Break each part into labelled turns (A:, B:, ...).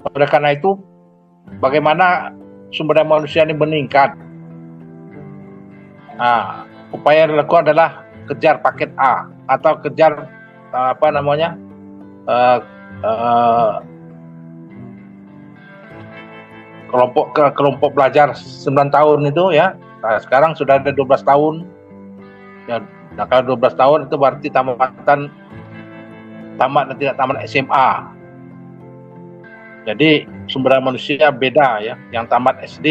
A: Oleh karena itu, bagaimana sumber daya manusia ini meningkat? Nah, upaya yang dilakukan adalah kejar paket A atau kejar apa namanya uh, uh, kelompok belajar 9 tahun itu ya. Nah, sekarang sudah ada 12 tahun. Ya, nah kalau 12 tahun itu berarti tamat dan tidak tamat SMA. Jadi sumber daya manusia beda ya. Yang tamat SD,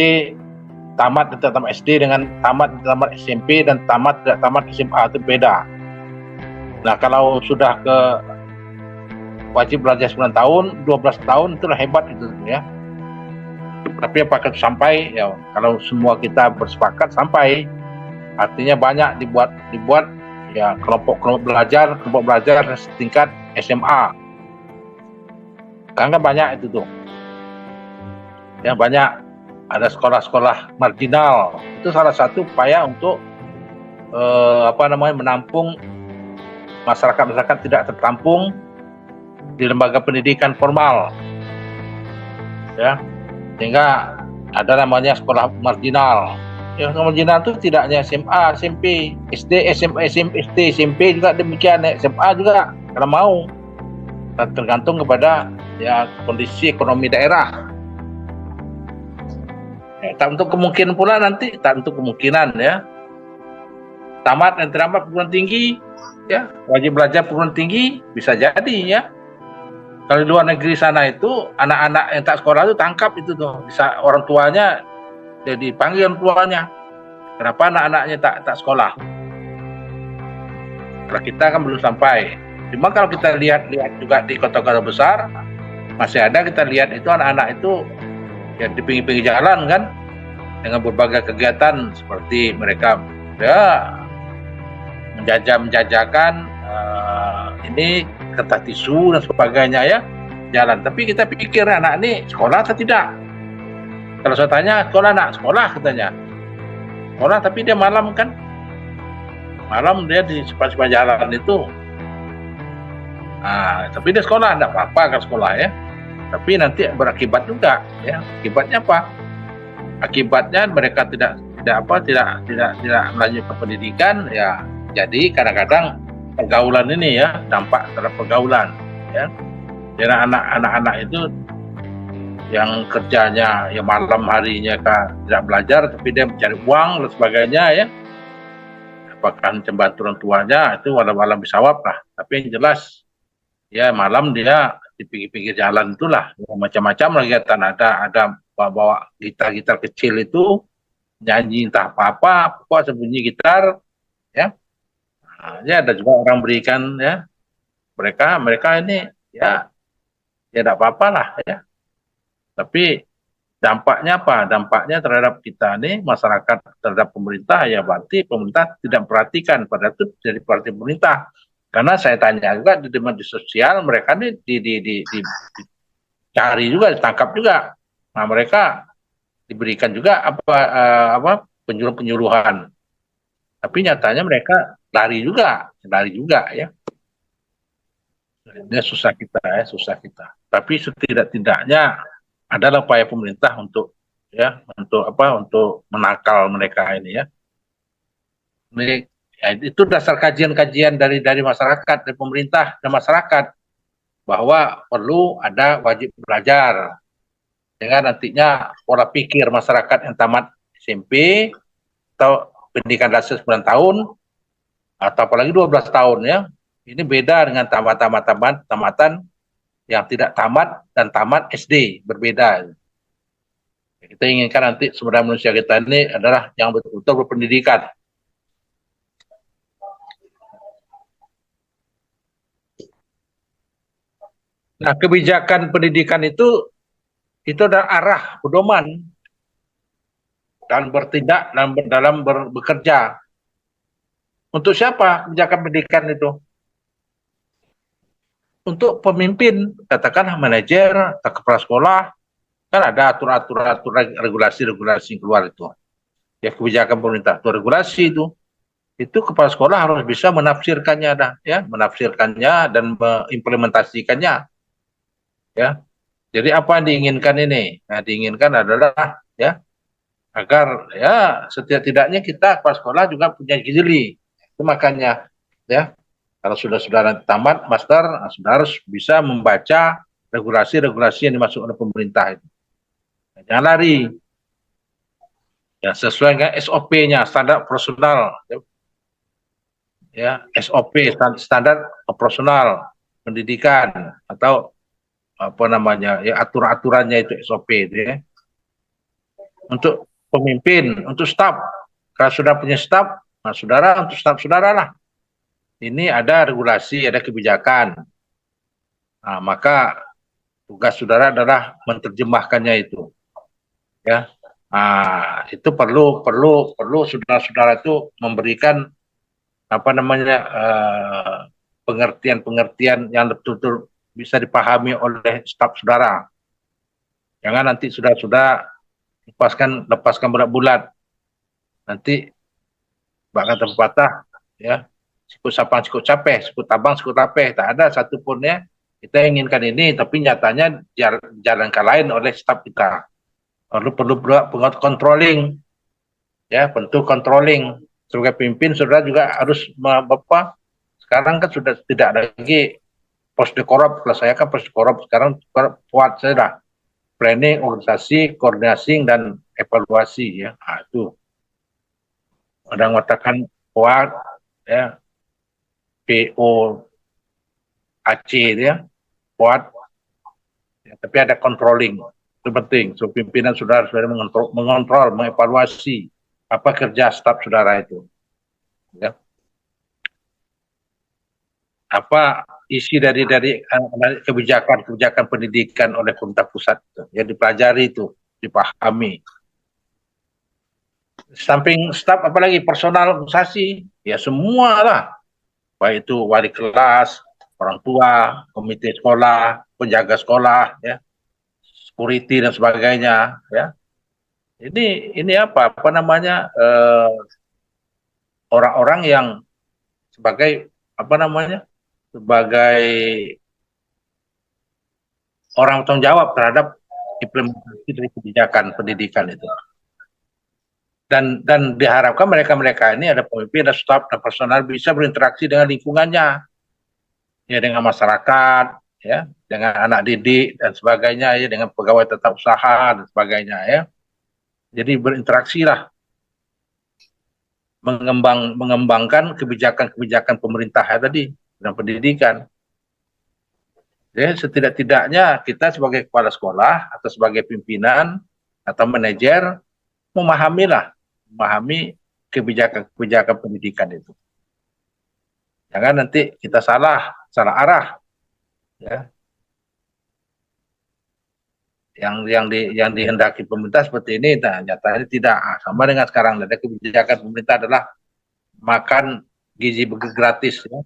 A: tamat dan tidak tamat SD dengan tamat dan tamat SMP dan tamat tidak tamat SMA itu beda. Nah kalau sudah ke wajib belajar 9 tahun, 12 tahun itulah hebat itu ya. Tapi apakah sampai ya, kalau semua kita bersepakat sampai, artinya banyak dibuat ya kelompok belajar setingkat SMA. Karena banyak itu tuh. Ya banyak ada sekolah-sekolah marginal. Itu salah satu upaya untuk menampung masyarakat tidak tertampung di lembaga pendidikan formal. Ya. Sehingga ada namanya sekolah marginal. Yang marginal itu tidak hanya SMA, SMP, SD, SMA, SD, SMP juga demikian, SMA juga kalau mau. Tergantung kepada ya kondisi ekonomi daerah. Ya, tak untuk kemungkinan pula nanti, tak untuk kemungkinan ya. Tamat dan teramat perguruan tinggi, ya wajib belajar perguruan tinggi bisa jadi ya. Kalau di luar negeri sana itu anak-anak yang tak sekolah itu tangkap itu tuh, bisa orang tuanya jadi panggil orang tuanya. Kenapa anak-anaknya tak sekolah? Kalau kita kan belum sampai. Cuma kalau kita lihat juga di kota-kota besar masih ada, kita lihat itu anak-anak itu ya di pinggir-pinggir jalan kan, dengan berbagai kegiatan seperti mereka ya menjajakan ini kertas tisu dan sebagainya ya, jalan. Tapi kita pikir anak ini sekolah atau tidak? Kalau saya tanya sekolah, anak sekolah katanya sekolah, tapi dia malam kan, malam dia di sepanjang jalan itu. Tapi dia sekolah, tidak apa-apa kan sekolah ya, tapi nanti berakibat juga ya. Akibatnya apa? Akibatnya mereka tidak melanjutkan pendidikan ya. Jadi kadang-kadang pergaulan ini ya, dampak terhadap pergaulan ya. Jadi anak-anak itu yang kerjanya ya malam harinya tidak belajar, tapi dia mencari uang dan sebagainya ya. Apakah membantu orang tuanya, itu malam bisawab lah. Tapi yang jelas ya malam dia di pinggir-pinggir jalan itulah macam-macam kegiatan. Ada bawa gitar kecil itu nyanyi entah apa pokoknya bunyi gitar ya. Ya ada juga orang berikan ya, mereka ini ya tidak apa-apa lah ya. Tapi dampaknya apa? Dampaknya terhadap kita nih, masyarakat, terhadap pemerintah ya, berarti pemerintah tidak memperhatikan, padahal itu dari perhatian pemerintah. Karena saya tanya juga di media sosial, mereka nih dicari juga, ditangkap juga. Nah mereka diberikan juga penyuluhan. Tapi nyatanya mereka lari juga ya. Ini susah kita. Tapi setidak-tidaknya adalah upaya pemerintah untuk menangkal mereka ini ya. Ini ya, itu dasar kajian-kajian dari masyarakat, dari pemerintah dan masyarakat, bahwa perlu ada wajib belajar. Dengan nantinya pola pikir masyarakat yang tamat SMP atau pendidikan dasar 9 tahun atau apalagi 12 tahun ya. Ini beda dengan tamatan yang tidak tamat dan tamat SD, berbeda. Kita inginkan nanti sumber daya manusia kita ini adalah yang betul-betul berpendidikan. Nah, kebijakan pendidikan itu adalah arah pedoman dalam bertindak, dalam bekerja. Untuk siapa kebijakan pendidikan itu? Untuk pemimpin, katakanlah manajer atau kepala sekolah, kan ada aturan regulasi keluar itu. Ya kebijakan pemerintah itu regulasi itu kepala sekolah harus bisa menafsirkannya dan mengimplementasikannya. Ya. Jadi apa yang diinginkan ini? Nah, diinginkan adalah ya agar ya setidak-tidaknya kita pas sekolah juga punya gizi. Itu makanya ya kalau sudah nanti tamat master, nah, sudah harus bisa membaca regulasi-regulasi yang dimasukkan oleh pemerintah itu. Nah, jangan lari ya sesuai dengan SOP-nya, standar operasional ya SOP standar operasional pendidikan atau apa namanya ya aturan-aturannya itu SOP itu ya. Untuk pemimpin, untuk staf. Kalau sudah punya staf, nah saudara untuk staf saudara lah. Ini ada regulasi, ada kebijakan. Nah, maka tugas saudara adalah menerjemahkannya itu. Ya, nah, itu perlu saudara-saudara itu memberikan apa namanya pengertian-pengertian yang betul-betul bisa dipahami oleh staf saudara. Jangan nanti sudah lepaskan bulat-bulat. Nanti bahkan terpatah ya sikut sapang sikut capeh, sikut tabang sikut tapeh, tak ada satupun ya kita inginkan ini tapi nyatanya jalankan lain oleh staf kita. Perlu controlling ya, bentuk controlling sebagai pemimpin. Saudara juga harus apa sekarang kan sudah tidak lagi pos de korup. Kalau saya kan pos de korup, sekarang kuat saya dah planning, organisasi, koordinasi dan evaluasi ya. Nah, itu ada mengatakan kuat ya PO Aceh ya kuat ya, tapi ada controlling itu penting. So pimpinan saudara mengontrol, mengevaluasi apa kerja staf saudara itu ya. Apa isi dari kebijakan pendidikan oleh pemerintah pusat itu yang dipelajari itu dipahami. Samping staf apalagi personal organisasi ya semua lah, baik itu wali kelas, orang tua, komite sekolah, penjaga sekolah ya, security dan sebagainya ya. Ini apa namanya orang-orang yang sebagai apa namanya sebagai orang bertanggung jawab terhadap implementasi dari kebijakan pendidikan itu. Dan diharapkan mereka ini ada pemimpin, ada staf, dan personal bisa berinteraksi dengan lingkungannya, ya dengan masyarakat, ya dengan anak didik dan sebagainya, ya dengan pegawai tetap usaha dan sebagainya, ya. Jadi berinteraksi lah, mengembangkan kebijakan-kebijakan pemerintah ya, tadi dalam pendidikan. Ya, setidak-tidaknya kita sebagai kepala sekolah atau sebagai pimpinan atau manajer memahami kebijakan-kebijakan pendidikan itu. Jangan nanti kita salah arah, ya. Yang dihendaki pemerintah seperti ini, nah, nyatanya tidak. Sama dengan sekarang ada kebijakan pemerintah adalah makan gizi gratis, ya.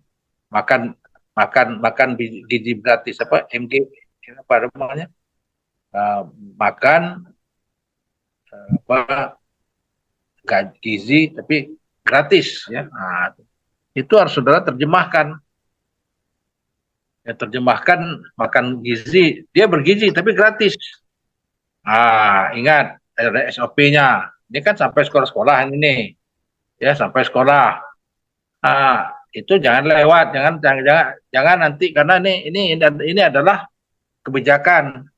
A: makan gizi gratis apa MG apa namanya makan apa gizi tapi gratis ya. Nah, itu harus saudara terjemahkan. Ya, terjemahkan makan gizi, dia bergizi tapi gratis. Ingat ada SOP-nya. Ini kan sampai sekolah-sekolah ini, ya sampai sekolah. Itu jangan lewat, jangan nanti karena ini adalah kebijakan.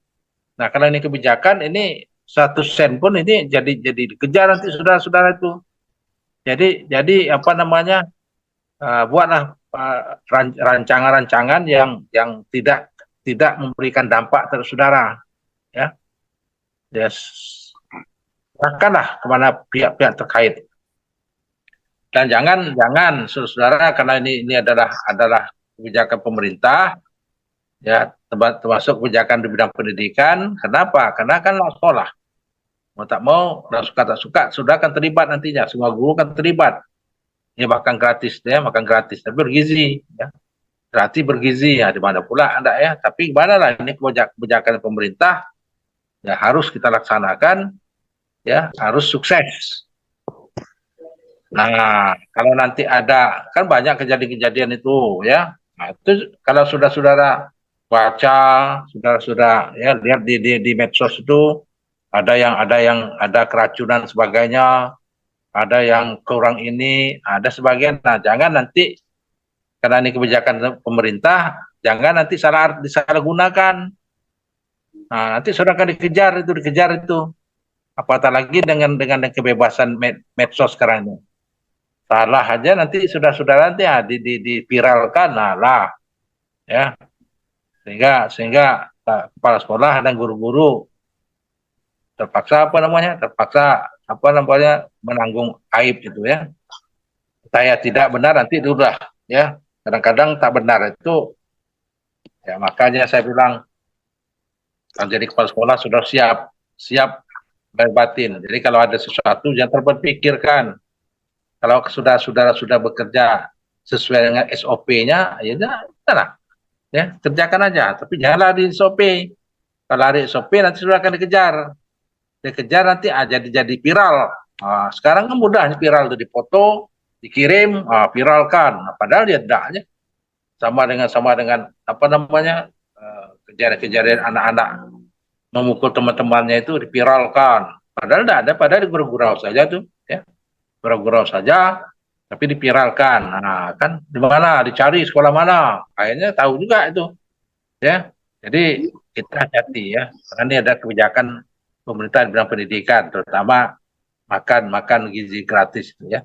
A: Nah, kalau ini kebijakan ini 1 sen pun ini jadi dikejar nanti saudara-saudara itu. Jadi apa namanya buatlah rancangan-rancangan yang tidak memberikan dampak terhadap saudara, ya. Serahkanlah kepada pihak-pihak terkait. Dan jangan saudara karena ini adalah kebijakan pemerintah, ya termasuk kebijakan di bidang pendidikan. Kenapa? Karena kan sekolah mau tak mau, suka tak suka, sudah akan terlibat nantinya. Semua guru kan terlibat. Ya makan gratis, tapi bergizi, ya. Berarti bergizi ya di mana pula Anda ya. Tapi gimana lah ini kebijakan pemerintah ya harus kita laksanakan, ya harus sukses. Nah kalau nanti ada kan banyak kejadian-kejadian itu ya. Nah, itu kalau sudah saudara baca, sudah ya lihat di medsos itu ada keracunan sebagainya, ada yang kurang ini, ada sebagian. Nah, jangan nanti karena ini kebijakan pemerintah, jangan nanti disalahgunakan. Nah, nanti sudah akan dikejar itu. Apatah lagi dengan kebebasan medsos sekarang ini. Salah aja nanti sudah nanti ya diviralkan, nah lah ya sehingga kepala sekolah dan guru-guru terpaksa menanggung aib itu ya. Saya tidak benar nanti sudah ya. Kadang-kadang tak benar itu ya, makanya saya bilang kalau jadi kepala sekolah sudah siap batin. Jadi kalau ada sesuatu jangan terpikirkan. Kalau sudah bekerja sesuai dengan SOP-nya, ya lah, ya kerjakan aja. Tapi janganlah di SOP. Kalau ada SOP nanti sudah akan dikejar nanti jadi viral. Nah, sekarang kan mudah viral itu dipoto, dikirim, viralkan. Nah, padahal dia tidaknya sama dengan apa namanya kejadian anak-anak memukul teman-temannya itu diviralkan. Padahal tidak ada, padahal gurau-gurau saja tuh, ya gurau-gurau saja, tapi dipiralkan. Nah, kan di mana dicari sekolah mana? Akhirnya tahu juga itu, ya. Jadi kita hati-hati ya, karena ini ada kebijakan pemerintah di bidang pendidikan, terutama makan gizi gratis, ya.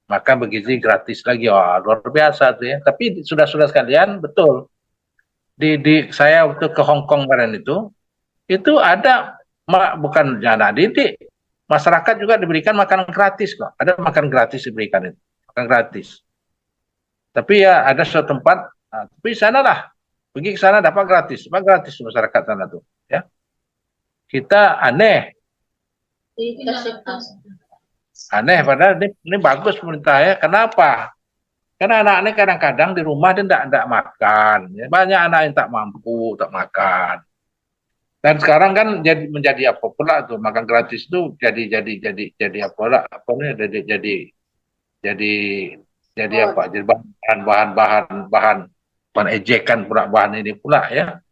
A: Makan bergizi gratis lagi, wah luar biasa tuh ya. Tapi sudah sekalian, betul. Saya waktu ke Hong Kong kemarin itu ada bukan anak didik, masyarakat juga diberikan makanan gratis kok. Ada makan gratis diberikan itu, makan gratis. Tapi ya ada suatu tempat, tapi sana lah, pergi ke sana dapat gratis masyarakat sana tuh. Ya, kita aneh padahal ini bagus pemerintah ya. Kenapa? Karena anak-anak kadang-kadang di rumah dia tidak makan. Ya. Banyak anak yang tak mampu, tak makan. Dan sekarang kan menjadi apa pula tuh makan gratis itu jadi apa pula apa nih jadi apa jadi bahan ejekan pula bahan ini pula ya.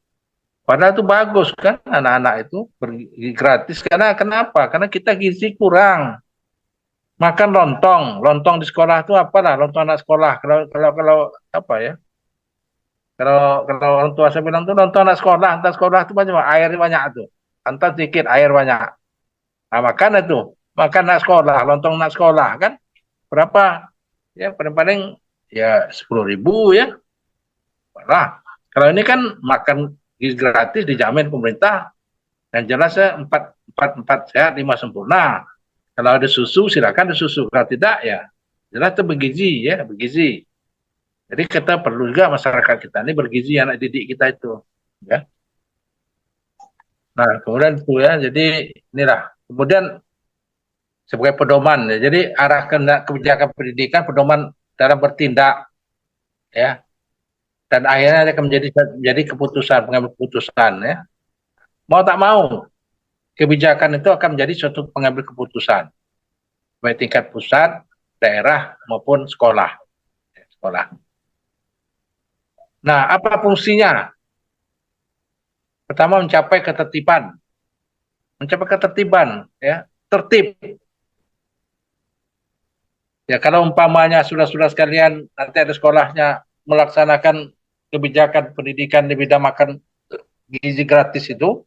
A: Padahal itu bagus kan anak-anak itu gratis karena kenapa? Karena kita gizi kurang. Makan lontong di sekolah itu apalah lontong anak sekolah kalau apa ya? Kalau orang tua saya bilang tuh nonton anak sekolah itu banyak air banyak tuh, antar sedikit air banyak. Nah, makan anak sekolah, lontong anak sekolah kan berapa? Ya paling ya 10.000 ya. Nah, kalau ini kan makan gratis dijamin pemerintah dan jelasnya empat sehat 5 sempurna. Kalau ada susu silakan ada susu, kalau tidak ya jelas itu bergizi. Jadi kita perlu juga masyarakat kita ini bergizi anak didik kita itu, ya. Nah kemudian itu ya, jadi inilah kemudian sebagai pedoman ya. Jadi arah kebijakan pendidikan pedoman dalam bertindak, ya. Dan akhirnya akan menjadi pengambil keputusan, ya. Mau tak mau kebijakan itu akan menjadi suatu pengambil keputusan, baik tingkat pusat, daerah maupun sekolah. Nah, apa fungsinya? Pertama mencapai ketertiban, ya, tertib. Ya kalau umpamanya sudah sekalian nanti ada sekolahnya melaksanakan kebijakan pendidikan di bidang makan gizi gratis itu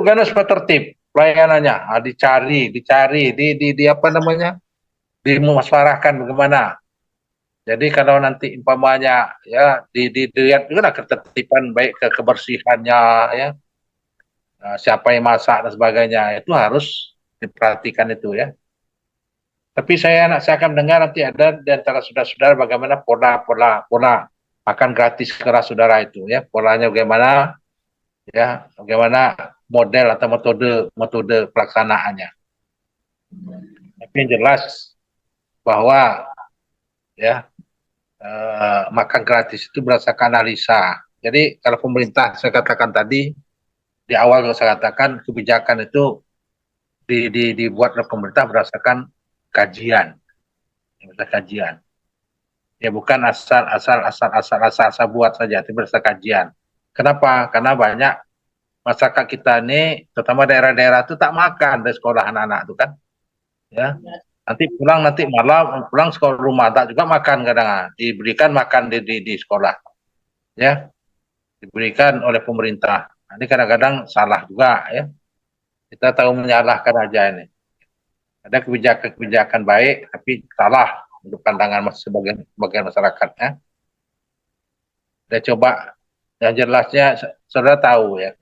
A: kan harus tertib pelayanannya, dicari, di apa namanya, dimusyawarahkan bagaimana. Jadi kalau nanti umpamanya ya dilihat juga ketertiban baik kebersihannya ya, siapa yang masak dan sebagainya itu harus diperhatikan itu ya. Tapi saya akan mendengar nanti ada di antara saudara-saudara bagaimana pola makan gratis keras saudara itu ya, polanya bagaimana ya, bagaimana model atau metode pelaksanaannya. Tapi yang jelas bahwa ya makan gratis itu berdasarkan analisa. Jadi kalau pemerintah saya katakan tadi di awal saya katakan kebijakan itu dibuat oleh pemerintah berdasarkan kajian. Ya bukan asal buat saja, tapi berdasarkan kajian. Kenapa? Karena banyak masyarakat kita ini, terutama daerah-daerah itu tak makan dari sekolah anak-anak itu kan. Ya, nanti malam pulang sekolah rumah tak juga makan kadang, diberikan makan di sekolah. Ya, diberikan oleh pemerintah. Ini kadang-kadang salah juga ya. Kita tahu menyalahkan aja ini. Ada kebijakan-kebijakan baik, tapi salah untuk pandangan sebagian masyarakatnya. Saya coba yang jelasnya, saudara tahu ya.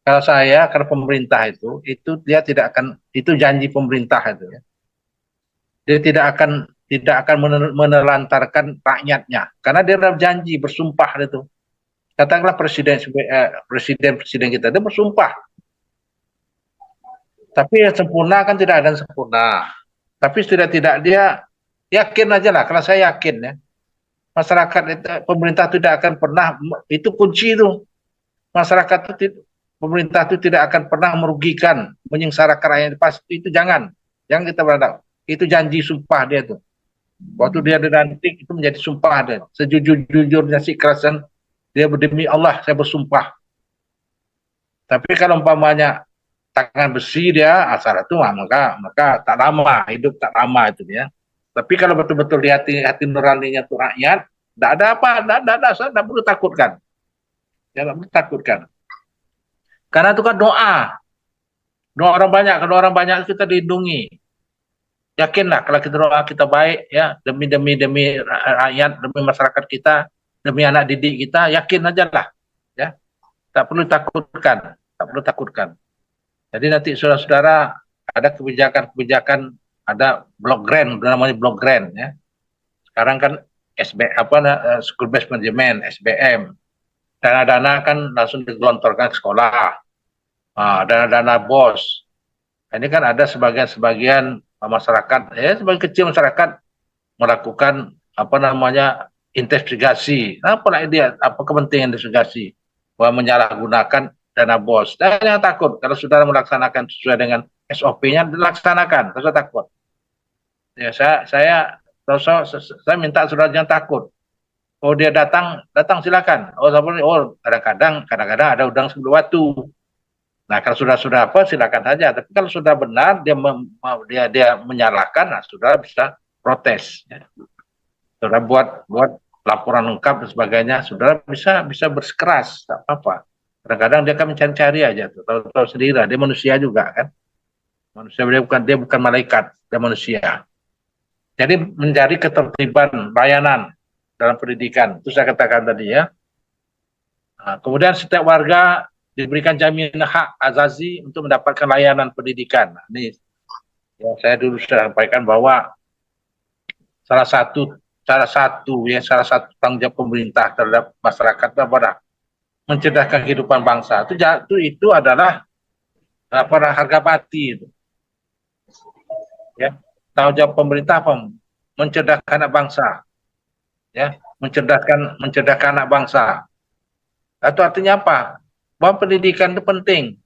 A: Kalau saya, karena pemerintah itu dia tidak akan, itu janji pemerintah itu ya. Dia tidak akan menelantarkan rakyatnya, karena dia sudah janji bersumpah itu. Katakanlah presiden kita dia bersumpah, tapi yang sempurna kan tidak ada yang sempurna. Tapi sudah tidak dia yakin aja lah, kalau saya yakin ya, masyarakat itu, pemerintah tidak akan pernah, itu kunci itu, masyarakat itu, pemerintah itu tidak akan pernah merugikan, menyengsarakan rakyat, pasti itu jangan kita berharap, itu janji sumpah dia tuh. Waktu dia dilantik itu menjadi sumpah dia, sejujur-jujurnya si kerasan dia demi Allah saya bersumpah. Tapi kalau umpamanya tangan besi dia asal itu maka tak lama, hidup tak lama itu ya. Tapi kalau betul-betul di hati nuraninya itu rakyat, tidak ada apa, tidak perlu takutkan. Tidak perlu takutkan. Karena itu kan doa orang banyak, kalau orang banyak kita dilindungi. Yakinlah kalau kita doa kita baik ya, demi rakyat, demi masyarakat kita, demi anak didik kita, yakin aja lah ya. Tak perlu takutkan, tak perlu takutkan. Jadi nanti saudara-saudara ada kebijakan-kebijakan, ada block grant, namanya block grant ya. Sekarang kan school based management, SBM. Dana-dana kan langsung digelontorkan ke sekolah. Dana-dana BOS. Ini kan ada sebagian masyarakat, ya sebagian kecil masyarakat melakukan investigasi. Apa kepentingan investigasi? Bahwa menyalahgunakan dana BOS. Jangan takut kalau saudara melaksanakan sesuai dengan SOP-nya, dilaksanakan. Tidak usah takut. Ya, saya minta saudara jangan takut. Oh dia datang silakan. Kadang-kadang ada udang sebelum waktu. Nah kalau sudah apa silakan saja. Tapi kalau sudah benar dia menyalahkan, nah saudara bisa protes. Ya. Saudara buat laporan lengkap dan sebagainya. Saudara bisa bersikeras, tak apa-apa. Kadang-kadang dia akan mencari-cari aja, tahu sendiri lah. Dia manusia juga kan. Manusia dia bukan malaikat, dia manusia. Jadi mencari ketertiban layanan dalam pendidikan, itu saya katakan tadi ya. Nah, kemudian setiap warga diberikan jaminan hak azazi untuk mendapatkan layanan pendidikan. Nah, ini ya, saya dulu sudah sampaikan bahwa salah satu tanggung jawab pemerintah terhadap masyarakat adalah mencerdaskan kehidupan bangsa. Itu adalah harga mati itu. Ya, tanggung jawab pemerintah apa? Mencerdaskan anak bangsa. Ya, mencerdaskan anak bangsa. Itu artinya apa? Bahwa pendidikan itu penting.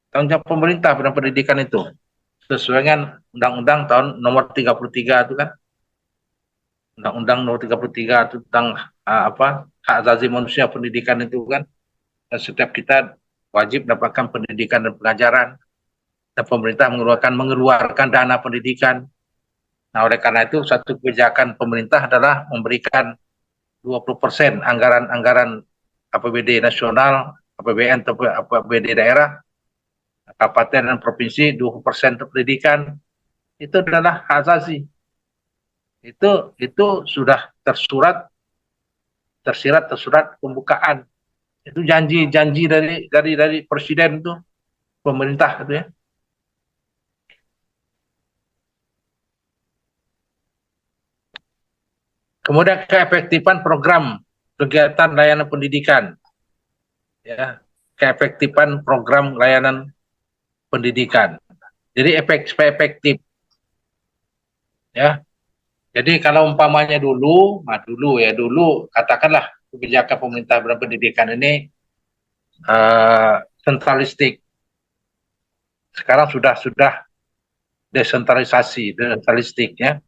A: Tanggung jawab pemerintah pada pendidikan itu. Sesuai dengan Undang-Undang tahun nomor 33 itu kan. Undang-Undang nomor 33 itu tentang hak asasi manusia pendidikan itu kan. Dan setiap kita wajib mendapatkan pendidikan dan pengajaran. Dan pemerintah mengeluarkan dana pendidikan. Nah, oleh karena itu satu kebijakan pemerintah adalah memberikan 20% anggaran APBD nasional, APBN atau APBD daerah, kabupaten dan provinsi 20% untuk pendidikan. Itu adalah hak asasi. Itu sudah tersirat pembukaan. Itu janji dari presiden itu, pemerintah itu ya. Kemudian keefektifan program kegiatan layanan pendidikan. Ya, keefektifan program layanan pendidikan. Jadi efektif. Ya. Jadi kalau umpamanya dulu katakanlah kebijakan pemerintah dalam pendidikan ini sentralistik. Sekarang sudah desentralistik ya.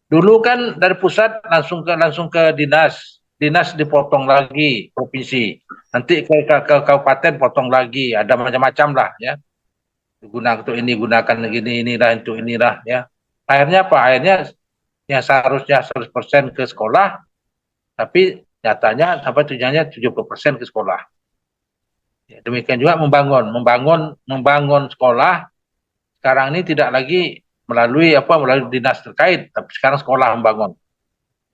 A: Dulu kan dari pusat langsung ke dinas, dinas dipotong lagi provinsi, nanti ke kabupaten potong lagi, ada macam-macam lah ya. Gunakan untuk ini, gunakan gini inilah untuk inilah ya. Akhirnya apa? Akhirnya yang seharusnya 100% ke sekolah, tapi nyatanya sampai tujuannya 70% ke sekolah. Ya, demikian juga membangun sekolah sekarang ini tidak lagi melalui dinas terkait, tapi sekarang sekolah membangun.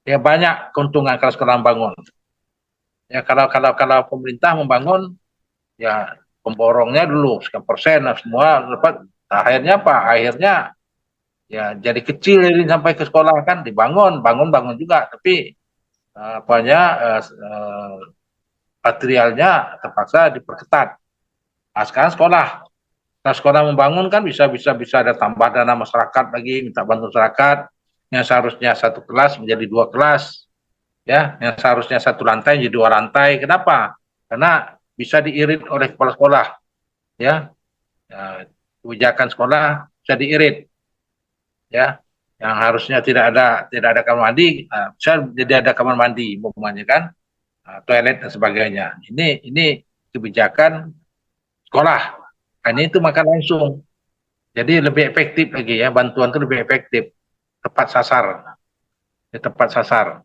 A: Ya banyak keuntungan kalau sekolah membangun. Ya kalau pemerintah membangun, ya pemborongnya dulu sekian persen, semua dapat. Akhirnya apa? Akhirnya ya jadi kecil ini sampai ke sekolah kan bangun juga, tapi materialnya terpaksa diperketat. Nah, sekarang sekolah membangun kan bisa ada tambah dana masyarakat lagi, minta bantu masyarakat yang seharusnya satu kelas menjadi 2 kelas, ya yang seharusnya satu lantai jadi 2 lantai. Kenapa? Karena bisa diirit oleh kepala sekolah, ya, kebijakan sekolah bisa diirit, ya, yang harusnya tidak ada kamar mandi, bisa jadi ada kamar mandi, umpamanya kan, toilet dan sebagainya. Ini kebijakan sekolah. Ini itu maka langsung. Jadi lebih efektif lagi ya, bantuan itu lebih efektif, tepat sasar, ya, tepat sasar.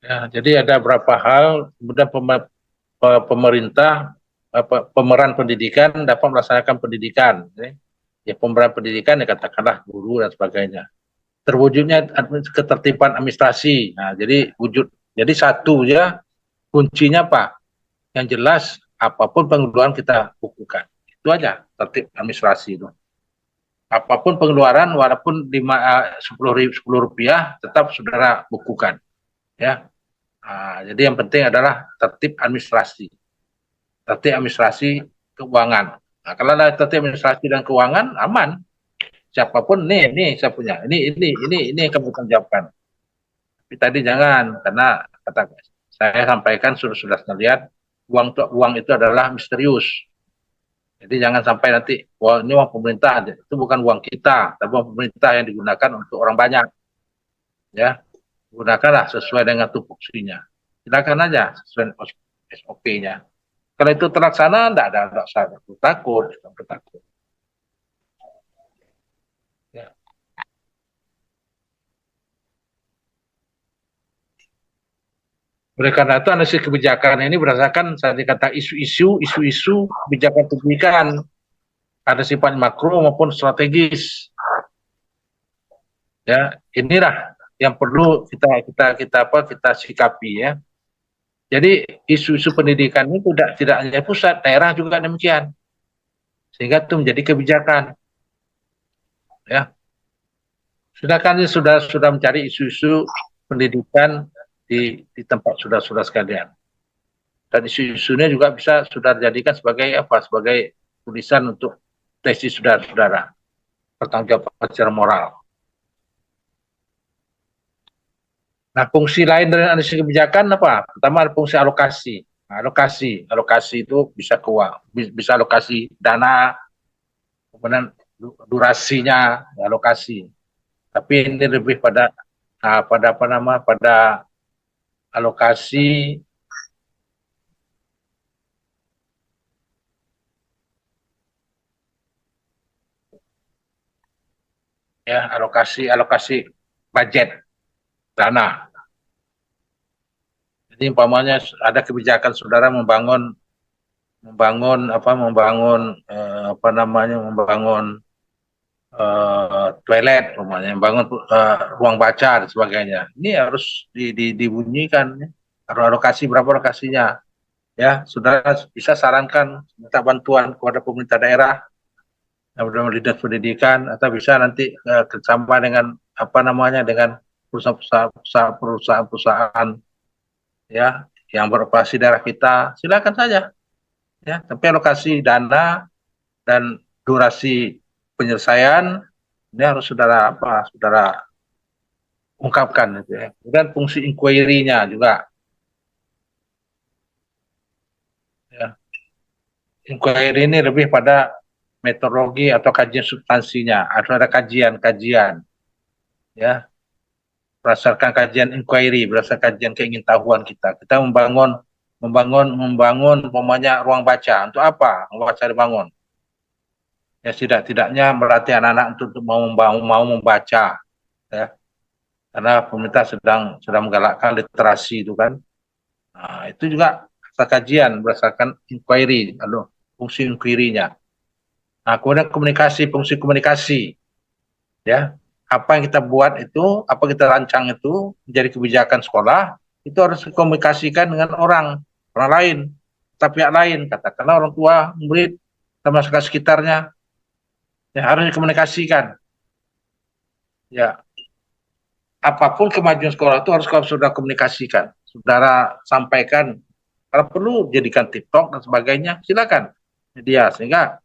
A: Ya, jadi ada beberapa hal, kemudian pemerintah, pemeran pendidikan dapat melaksanakan pendidikan. Ya, pemeran pendidikan ya katakanlah guru dan sebagainya. Terwujudnya ketertiban administrasi. Nah, jadi satu ya kuncinya Pak, yang jelas apapun pengeluaran kita bukukan. Itu aja tertib administrasi itu. Apapun pengeluaran walaupun 10 rupiah tetap saudara bukukan. Ya. Jadi yang penting adalah tertib administrasi keuangan. Nah, kalau ada tertib administrasi dan keuangan aman, siapapun nih saya punya, ini yang kamu tanggung. Tapi tadi jangan, karena kata saya sampaikan sudah lihat uang itu adalah misterius. Jadi jangan sampai nanti ini uang pemerintah, itu bukan uang kita, tapi uang pemerintah yang digunakan untuk orang banyak. Ya, gunakanlah sesuai dengan tupoksinya. Silakan aja sesuai SOP-nya. Kalau itu terlaksana, tidak usah takut. Ya. Oleh karena itu, analisis kebijakan ini berdasarkan tadi kata isu-isu kebijakan pendidikan, ada sifat makro maupun strategis. Ya, inilah yang perlu kita sikapi ya. Jadi isu-isu pendidikan ini tidak hanya pusat, daerah juga demikian. Sehingga itu menjadi kebijakan. Ya. Silakan sudah mencari isu-isu pendidikan di tempat saudara sekalian. Dan isu-isunya juga bisa sudah dijadikan sebagai tulisan untuk tesis saudara-saudara. Pertanggungjawaban secara moral. Nah, fungsi lain dari analisis kebijakan apa? Pertama ada fungsi alokasi. Nah, alokasi itu bisa bisa alokasi dana, kemudian durasinya alokasi. Tapi ini lebih pada alokasi ya, alokasi budget dana. Jadi umpamanya ada kebijakan saudara membangun toilet, membangun ruang baca dan sebagainya. Ini harus dibunyikan, ya. Harus alokasi berapa alokasinya. Ya, saudara bisa sarankan minta bantuan kepada pemerintah daerah, dinas pendidikan, atau bisa nanti kerjasama dengan dengan perusahaan ya yang beroperasi daerah kita, silakan saja. Ya, tapi alokasi dana dan durasi penyelesaian ini harus saudara ungkapkan gitu ya. Dan fungsi inquiry-nya juga. Ya. Inquiry ini lebih pada metodologi atau kajian substansinya, harus ada kajian, ya, berdasarkan kajian inquiry, berdasarkan kajian keingintahuan kita. Kita membangun, umpamanya ruang baca. Untuk apa ruang baca dibangun? Ya tidak-tidaknya melatih anak-anak untuk mau membaca, ya. Karena pemerintah sedang menggalakkan literasi itu kan. Nah, itu juga kajian berdasarkan inquiry, lalu fungsi inquiry-nya. Nah, kemudian fungsi komunikasi, ya. Apa yang kita buat itu, apa kita rancang itu menjadi kebijakan sekolah, itu harus dikomunikasikan dengan orang lain, pihak lain, katakanlah orang tua, murid, sama masyarakat sekitarnya, ya harus dikomunikasikan. Ya, apapun kemajuan sekolah itu harus sudah komunikasikan, saudara sampaikan. Kalau perlu jadikan TikTok dan sebagainya, silakan media, sehingga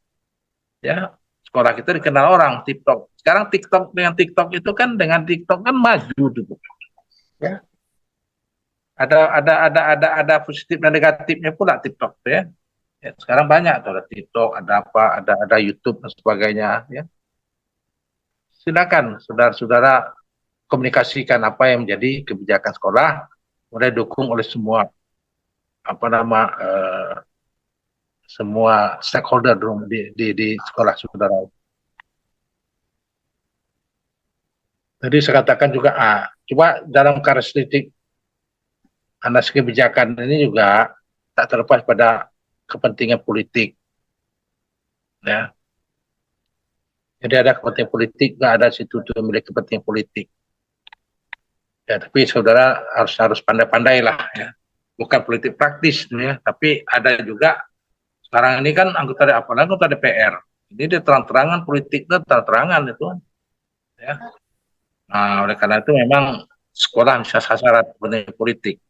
A: ya sekolah kita dikenal orang TikTok. Sekarang TikTok kan dengan TikTok kan maju gitu. Ya. Ada positif dan negatifnya pula TikTok ya. Ya, sekarang banyak tuh, ada TikTok, ada YouTube dan sebagainya ya. Silakan saudara-saudara komunikasikan apa yang menjadi kebijakan sekolah, mulai dukung oleh semua semua stakeholder di sekolah saudara. Jadi saya katakan juga, coba dalam karakteristik anas kebijakan ini juga tak terlepas pada kepentingan politik, ya. Jadi ada kepentingan politik, nggak ada situ tuh memiliki kepentingan politik. Ya, tapi saudara harus pandai-pandai lah, ya. Bukan politik praktis, ya, tapi ada juga. Sekarang ini kan anggota DPR. Ini dia terang-terangan politik, terang-terangan itu, ya. Nah, oleh karena itu memang sekolah bisa sasaran politik.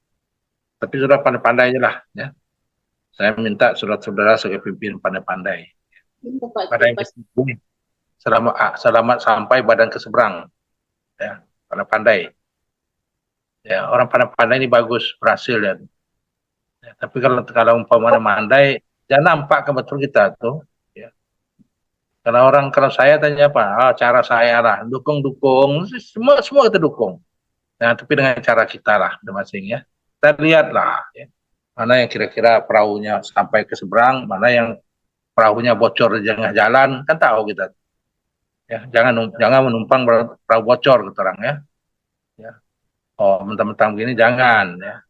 A: Tapi sudah pandai-pandai lah, ya. Saya minta saudara-saudara sebagai pimpinan pandai-pandai. Pandai selamat sampai badan ke seberang, ya. Pandai-pandai. Ya, orang pandai-pandai ini bagus, berhasil ya. Ya, tapi kalau umpamanya mandai, jangan nampak ke betul kita tuh. Ya. Kalau saya tanya apa, cara saya lah, dukung, semua kita dukung. Nah, tapi dengan cara kita lah, masing-masing ya. Kita lihatlah, ya. Mana yang kira-kira perahunya sampai ke seberang, mana yang perahunya bocor di tengah jalan, kan tahu kita. Ya, jangan menumpang perahu bocor gitu orang ya. Ya. Oh, mentang-mentang begini jangan ya.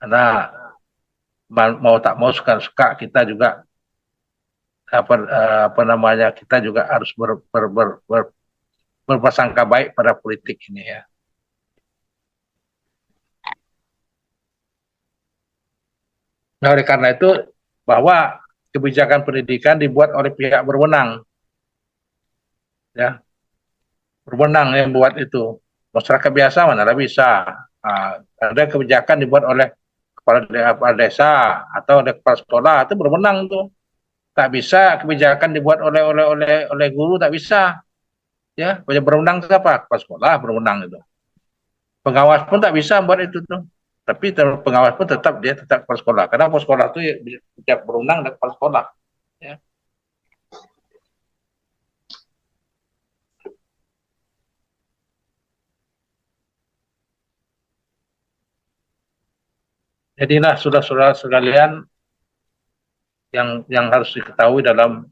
A: Karena mau tak mau suka kita juga kita juga harus berprasangka baik pada politik ini ya. Nah, oleh karena itu bahwa kebijakan pendidikan dibuat oleh pihak berwenang, ya, berwenang yang buat itu. Masyarakat biasa mana bisa. Ada kebijakan dibuat oleh kepala desa atau oleh kepala sekolah, itu berwenang tuh. Tak bisa kebijakan dibuat oleh guru, tak bisa. Ya, berwenang siapa? Kepala sekolah berwenang itu. Pengawas pun tak bisa buat itu tuh. Tapi pengawas pun tetap kepala sekolah. Karena kepala sekolah itu ya, berwenang dan kepala sekolah. Ya. Jadilah saudara-saudara sekalian yang harus diketahui dalam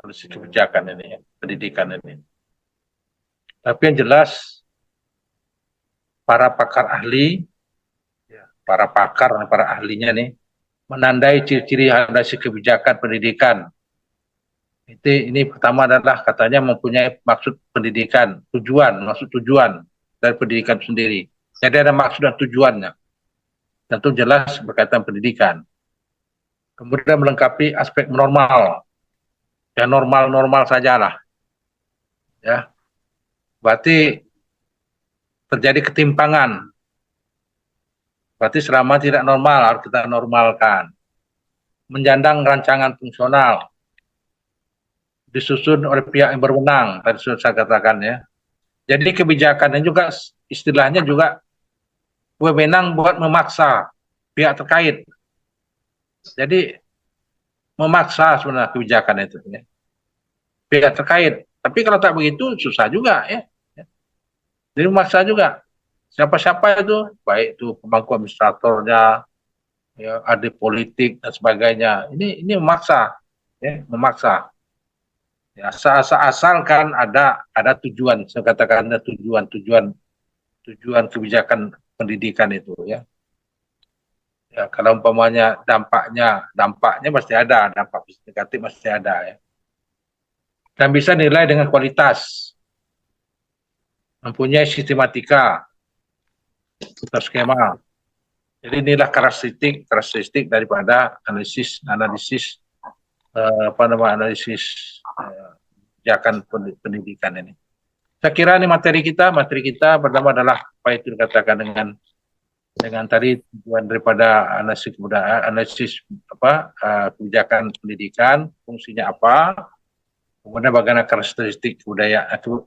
A: kebijakan ini, ya, pendidikan ini. Tapi yang jelas para pakar ahli, para ahlinya nih menandai ciri-ciri handasi kebijakan pendidikan. Ini pertama adalah katanya mempunyai maksud pendidikan, maksud tujuan dari pendidikan sendiri. Jadi ada maksud dan tujuannya. Tentu jelas berkaitan pendidikan. Kemudian melengkapi aspek normal. Ya normal sajalah. Ya. Berarti terjadi ketimpangan. Berarti selama tidak normal harus kita normalkan. Menjandang rancangan fungsional. Disusun oleh pihak yang berwenang, tadi sudah saya katakan ya. Jadi kebijakannya juga istilahnya juga wewenang buat memaksa pihak terkait. Jadi memaksa sebenarnya kebijakan itu ya. Pihak terkait. Tapi kalau tak begitu susah juga ya. Jadi memaksa juga. Siapa-siapa itu, baik itu pemangku administratornya, ya, ada politik dan sebagainya. Ini memaksa, ya, memaksa. Ya, asalkan ada tujuan, saya katakan ada tujuan kebijakan pendidikan itu ya. Ya, kalau umpamanya dampaknya pasti ada, dampak negatif pasti ada ya. Dan bisa nilai dengan kualitas, mempunyai sistematika atau skema. Jadi inilah karakteristik daripada analisis analisis kebijakan pendidikan ini. Saya kira ini materi kita pertama adalah apa itu dikatakan dengan tadi tujuan daripada analisis kebijakan pendidikan, fungsinya apa, kemudian bagaimana karakteristik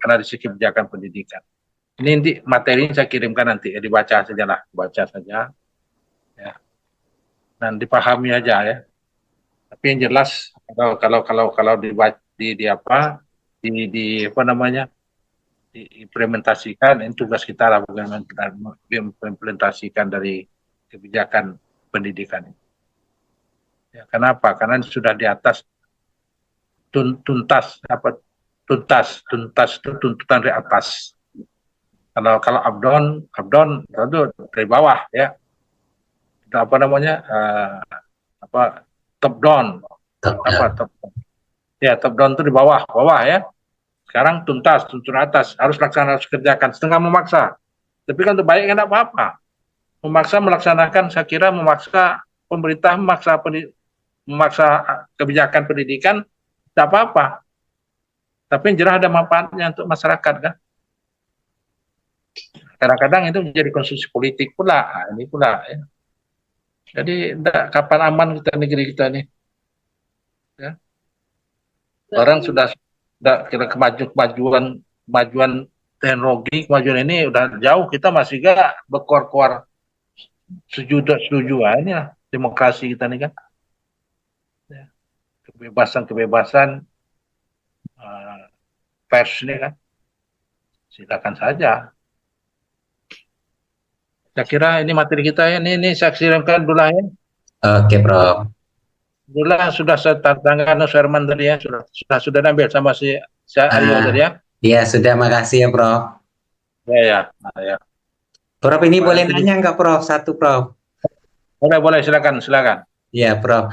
A: analisis kebijakan pendidikan. Ini materi ini saya kirimkan nanti, dibaca saja ya, dan dipahami aja ya. Tapi yang jelas kalau diimplementasikan, ini tugas kita lah bagaimana mengimplementasikan dari kebijakan pendidikan. Ya, kenapa? Karena sudah di atas tuntas itu tuntutan dari atas. Kalau abdon itu dari bawah ya. Top down. Top down itu di bawah ya. Sekarang tuntun atas, harus kerjakan, setengah memaksa. Tapi kan terbaik kan apa-apa. Melaksanakan, saya kira memaksa pemerintah, memaksa kebijakan pendidikan, tidak apa-apa. Tapi yang jelas ada manfaatnya untuk masyarakat kan. Kadang-kadang itu menjadi konsumsi politik pula, ini pula ya. Jadi kapan aman negeri kita nih. Ya. Orang sudah kira kemajuan teknologi, kemajuan ini udah jauh, kita masih gak berkuar-kuar setuju ini lah demokrasi kita nih kan. Ya. Kebebasan pers ini kan, silakan saja. Saya kira ini materi kita ya, ini saya kirimkan dulu ya.
B: Oke, Prof.
A: Dulu sudah saya tanggapan Herman tadi ya, sudah ambil sama si Aryo tadi ya.
B: Iya, sudah, makasih ya, Prof.
A: Ya.
B: Prof, ini boleh nanya nggak, Prof? Satu, Prof.
A: Boleh, silakan.
B: Iya, Prof.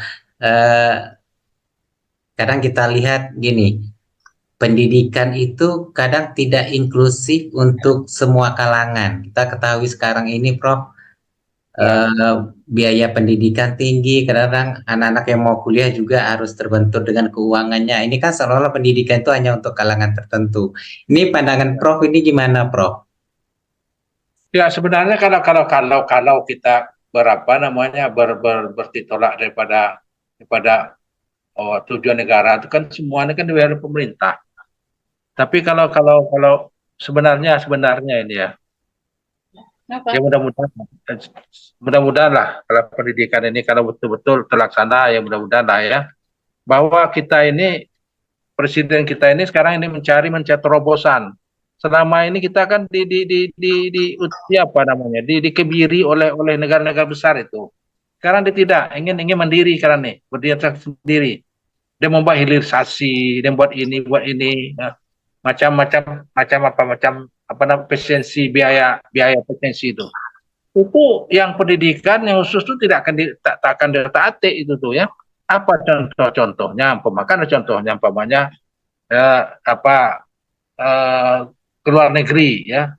B: Kadang kita lihat gini, pendidikan itu kadang tidak inklusif untuk semua kalangan. Kita ketahui sekarang ini, Prof, biaya pendidikan tinggi, kadang-kadang anak-anak yang mau kuliah juga harus terbentur dengan keuangannya. Ini kan seolah-olah pendidikan itu hanya untuk kalangan tertentu. Ini pandangan Prof ini gimana, Prof?
A: Ya sebenarnya kalau kita bertitolak daripada tujuan negara itu kan semuanya kan dari pemerintah. Tapi kalau sebenarnya ini ya. Ya mudah-mudahan lah kalau pendidikan ini kalau betul-betul terlaksana, ya mudah-mudahan lah ya, bahwa presiden kita ini sekarang ini mencari terobosan. Selama ini kita kan dikebiri oleh negara-negara besar itu. Sekarang dia tidak ingin mandiri, karena nih berdiri sendiri. Dia membuat hilirisasi, dia buat ini ya. macam efisiensi biaya efisiensi itu yang pendidikan yang khusus itu tak akan ditaati itu tuh ya. Apa contohnya umpamanya ke luar negeri ya,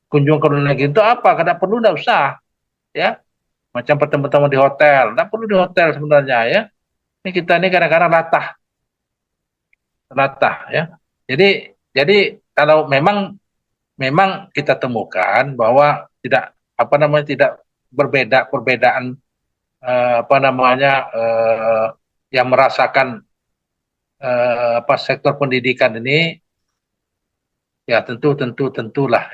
A: kunjung ke luar negeri itu apa, kada perlu, tidak usah ya, macam pertemuan di hotel, tidak perlu di hotel sebenarnya ya. Ini kita ini kadang-kadang latah ya. Jadi kalau memang kita temukan bahwa tidak perbedaan yang merasakan sektor pendidikan ini ya tentulah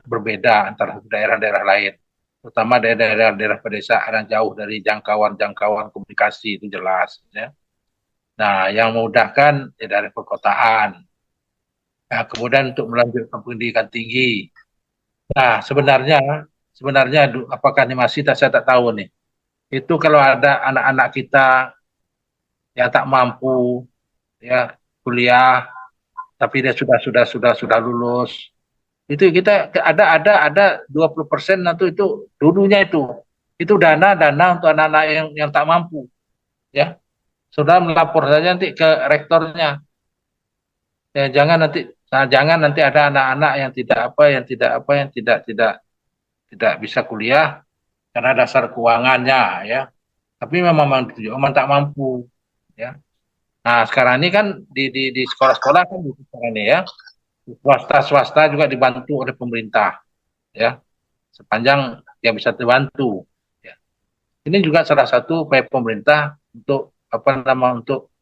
A: berbeda antara daerah-daerah lain, terutama daerah-daerah pedesaan yang jauh dari jangkauan komunikasi itu jelas. Ya. Nah, yang memudahkan ya dari perkotaan. Nah, kemudian untuk melanjutkan pendidikan tinggi. Nah, sebenarnya apakah ini masih saya tak tahu nih. Itu kalau ada anak-anak kita yang tak mampu ya kuliah tapi dia sudah lulus. Itu kita ada 20% itu dulunya itu dana untuk anak-anak yang tak mampu ya. Sudah melapor saja nanti ke rektornya. Ya, jangan nanti ada anak-anak yang tidak bisa kuliah karena dasar keuangannya ya. Tapi memang tak mampu ya. Nah, sekarang ini kan di sekolah-sekolah kan gitu sekarang ini ya. Swasta juga dibantu oleh pemerintah ya. Sepanjang dia bisa terbantu ya. Ini juga salah satu upaya pemerintah untuk untuk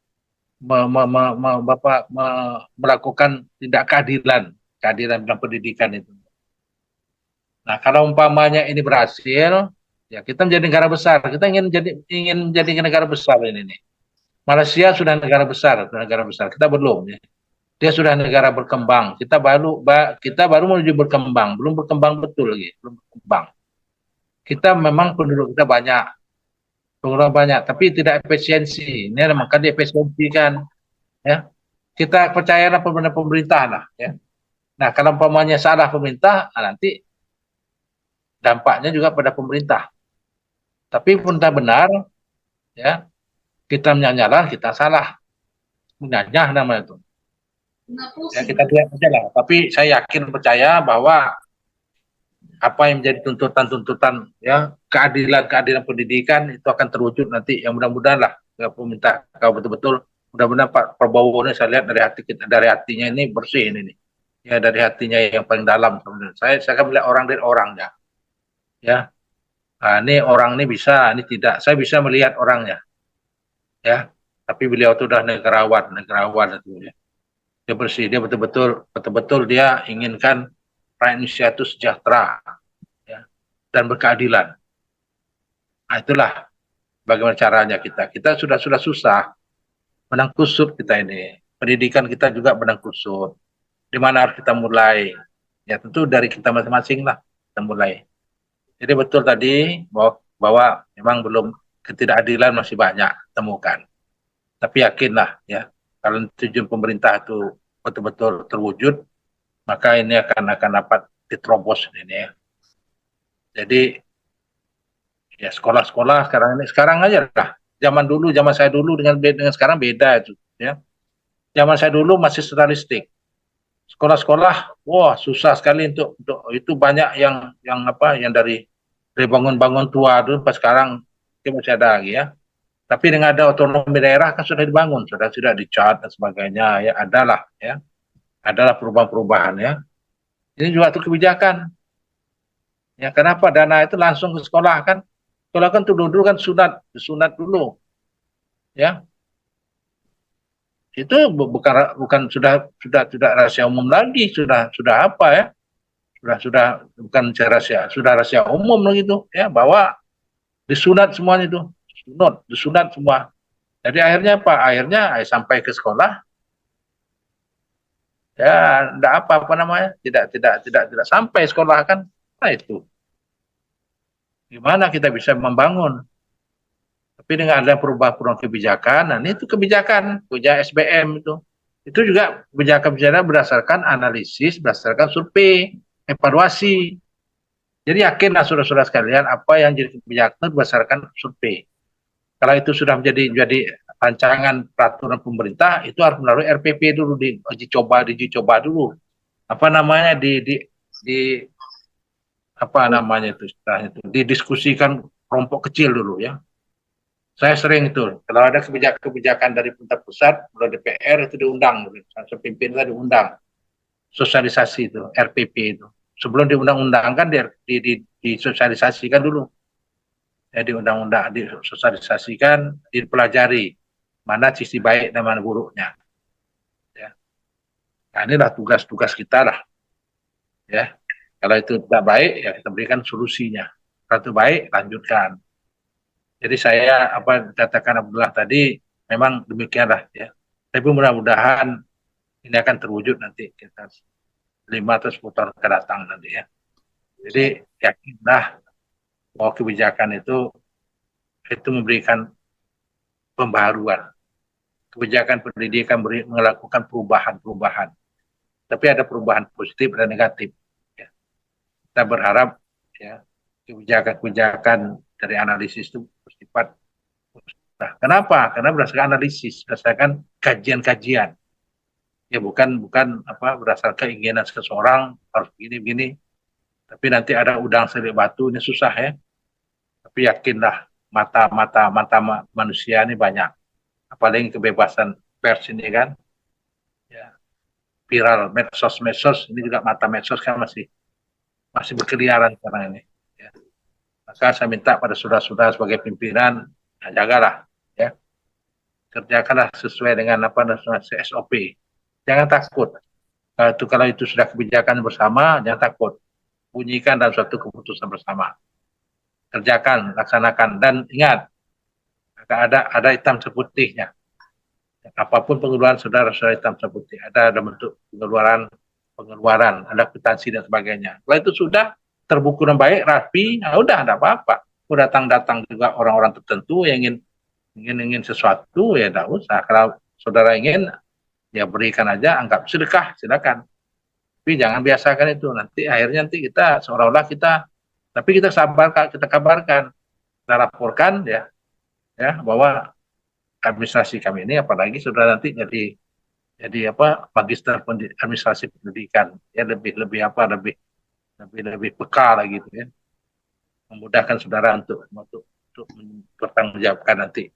A: melakukan tindak keadilan dalam pendidikan itu. Nah, kalau umpamanya ini berhasil, ya kita menjadi negara besar. Kita ingin jadi negara besar ini nih. Malaysia sudah negara besar. Kita belum ya. Dia sudah negara berkembang. Kita baru menuju berkembang, belum berkembang betul lagi, belum berkembang. Kita memang penduduk banyak, tapi tidak efisiensi. Ini maka diefisiensikan ya. Kita percayalah pemerintah lah ya. Nah, kalau umpamanya salah pemerintah, nanti dampaknya juga pada pemerintah. Tapi pun tak benar ya, kita menyanyalah kita salah. Menyanyah namanya itu. Ya, kita lihat saja lah. Tapi saya yakin percaya bahwa apa yang menjadi tuntutan-tuntutan ya keadilan pendidikan itu akan terwujud nanti yang mudah-mudahan lah ya, pemerintah kalau betul-betul mudah-mudahan Pak Prabowo ini saya lihat dari hatinya ini bersih ini nih. Ya dari hatinya yang paling dalam sebenarnya. Saya akan melihat orang dari orangnya. Ya. Nah, ini orang ini bisa, ini tidak. Saya bisa melihat orangnya. Ya. Tapi beliau itu sudah negarawan itu ya. Dia bersih, dia betul-betul dia inginkan rakyat Indonesia itu sejahtera ya, dan berkeadilan. Nah, itulah bagaimana caranya kita. Kita sudah susah menang kusut kita ini. Pendidikan kita juga menang kusut. Di mana harus kita mulai? Ya tentu dari kita masing-masing lah kita mulai. Jadi betul tadi bahwa memang belum ketidakadilan masih banyak temukan. Tapi yakinlah ya kalau tujuan pemerintah itu betul-betul terwujud, maka ini akan dapat diterobos ini ya. Jadi ya sekolah-sekolah sekarang aja lah. Zaman saya dulu dengan sekarang beda itu ya. Zaman saya dulu masih statistik. Sekolah-sekolah, wah susah sekali untuk itu banyak yang dari bangun-bangun tua dulu pas sekarang itu masih ada lagi ya. Tapi dengan ada otonomi daerah kan sudah dibangun, sudah dicat dan sebagainya ya, adalah perubahan-perubahan ya. Ini juga tuh kebijakan. Ya kenapa dana itu langsung ke sekolah kan? Sekolah kan dulu kan sunat dulu ya. Itu bukan sudah rahasia umum lagi, sudah apa ya? Sudah bukan rahasia, sudah rahasia umum begitu ya bahwa disunat semuanya itu. Disunat semua. Jadi akhirnya apa? Akhirnya sampai ke sekolah ya enggak apa namanya? Tidak sampai sekolah kan. Nah itu. Gimana kita bisa membangun? Tapi dengan ada perubahan kebijakan, nah itu kebijakan SBM itu juga kebijakan berdasarkan analisis, berdasarkan survei, evaluasi. Jadi yakinlah saudara-saudara sekalian apa yang jadi kebijakan berdasarkan survei. Kalau itu sudah menjadi rancangan peraturan pemerintah, itu harus melalui RPP dulu diuji coba dulu. Apa namanya apa namanya itu didiskusikan kelompok kecil dulu ya. Saya sering itu, kalau ada kebijakan dari pemerintah pusat, melalui DPR itu diundang, pimpinannya diundang, sosialisasi itu, RPP itu. Sebelum diundang-undangkan, disosialisasikan dulu. Ya, di undang-undang, disosialisasikan, dipelajari, mana sisi baik dan mana buruknya. Ya. Nah, inilah tugas-tugas kita lah. Ya. Kalau itu tidak baik, ya kita berikan solusinya. Kalau itu baik, lanjutkan. Jadi saya apa katakan Abdullah tadi memang demikianlah ya. Tapi mudah-mudahan ini akan terwujud nanti kita 5 atau 10 tahun akan datang nanti ya. Jadi yakinlah bahwa kebijakan itu memberikan pembaharuan. Kebijakan pendidikan melakukan perubahan-perubahan. Tapi ada perubahan positif dan negatif. Ya. Kita berharap ya kebijakan-kebijakan dari analisis itu bersifat. Nah, kenapa? Karena berdasarkan analisis, berdasarkan kajian-kajian. Ya bukan apa berdasarkan keinginan seseorang harus begini-begini. Tapi nanti ada udang selik batu ini susah ya. Tapi yakinlah mata manusia ini banyak. Apalagi kebebasan pers ini kan. Ya, viral medsos ini juga mata medsos kan masih berkeliaran sekarang ini. Ya. Maka saya minta pada saudara-saudara sebagai pimpinan, nah, jagalah, ya, kerjakanlah sesuai dengan apa namanya SOP. Jangan takut. Kalau itu sudah kebijakan bersama, jangan takut. Bunyikan dalam suatu keputusan bersama. Kerjakan, laksanakan, dan ingat, ada hitam seputihnya. Apapun pengeluaran saudara-saudara hitam seputih, ada bentuk pengeluaran, ada kwitansi dan sebagainya. Kalau itu sudah terbuku dengan baik, rapi, nah udah, tidak apa-apa. Datang juga orang-orang tertentu yang ingin sesuatu, ya tidak usah. Kalau saudara ingin, ya berikan aja, anggap sedekah, silakan. Tapi jangan biasakan itu. Akhirnya kita seolah-olah tapi kita sabarkan, kita kabarkan, kita laporkan ya bahwa administrasi kami ini, apalagi saudara nanti jadi apa magister administrasi pendidikan, ya lebih peka lagi gitu ya, memudahkan saudara untuk bertanggungjawabkan nanti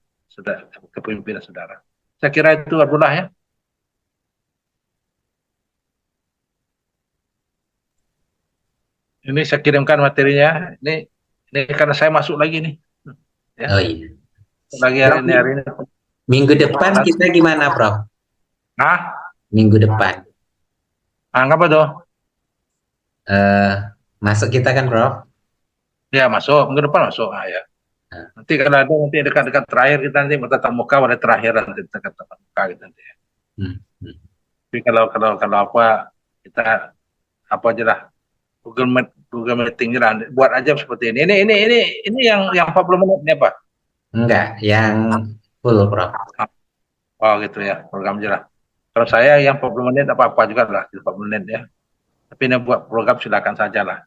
A: kepemimpinan saudara. Saya kira itu Abdullah ya. Ini saya kirimkan materinya. Ini karena saya masuk lagi nih. Ya.
B: Oh iya.
A: Lagi hari ini.
B: Minggu depan kita gimana, Prof?
A: Nah,
B: minggu depan.
A: Apa tuh?
B: Masuk kita kan, Prof?
A: Ya, masuk. Minggu depan masuk. Ya. Nanti kalau ada dekat-dekat terakhir kita nanti bertatap muka pada terakhir nanti kita tatap muka gitu nanti. Tapi kalau apa kita apa aja lah Google Meeting lah, buat aja seperti ini. Ini yang 40 menit ini apa?
B: Enggak, yang full, Prof.
A: Oh gitu ya, program aja lah. Kalau saya yang 40 menit apa-apa juga lah, 40 menit ya. Tapi ini buat program silakan saja lah.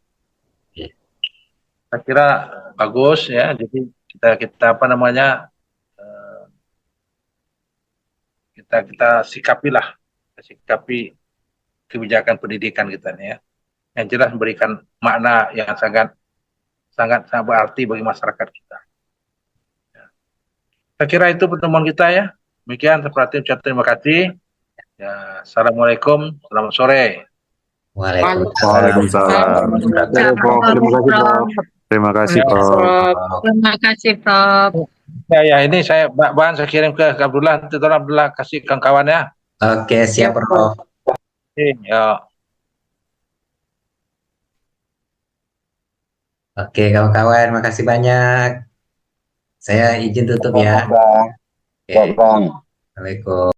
A: Saya kira bagus ya. Jadi kita apa namanya kita sikapi kebijakan pendidikan kita nih ya. Yang jelas memberikan makna yang sangat berarti bagi masyarakat kita. Ya. Saya kira itu pertemuan kita ya. Demikian seperti ucap terima kasih. Ya, assalamualaikum, selamat sore.
C: Waalaikumsalam. Terima kasih, Prof.
D: Terima kasih, Prof.
A: Ya, ini saya bahan saya kirim ke Abdullah. Nanti tolong Abdullah kasih kawan-kawan ya.
B: Oke, siap, Prof.
A: Ya.
B: Oke, kawan-kawan, makasih banyak. Saya izin tutup ya. Oke. Assalamualaikum.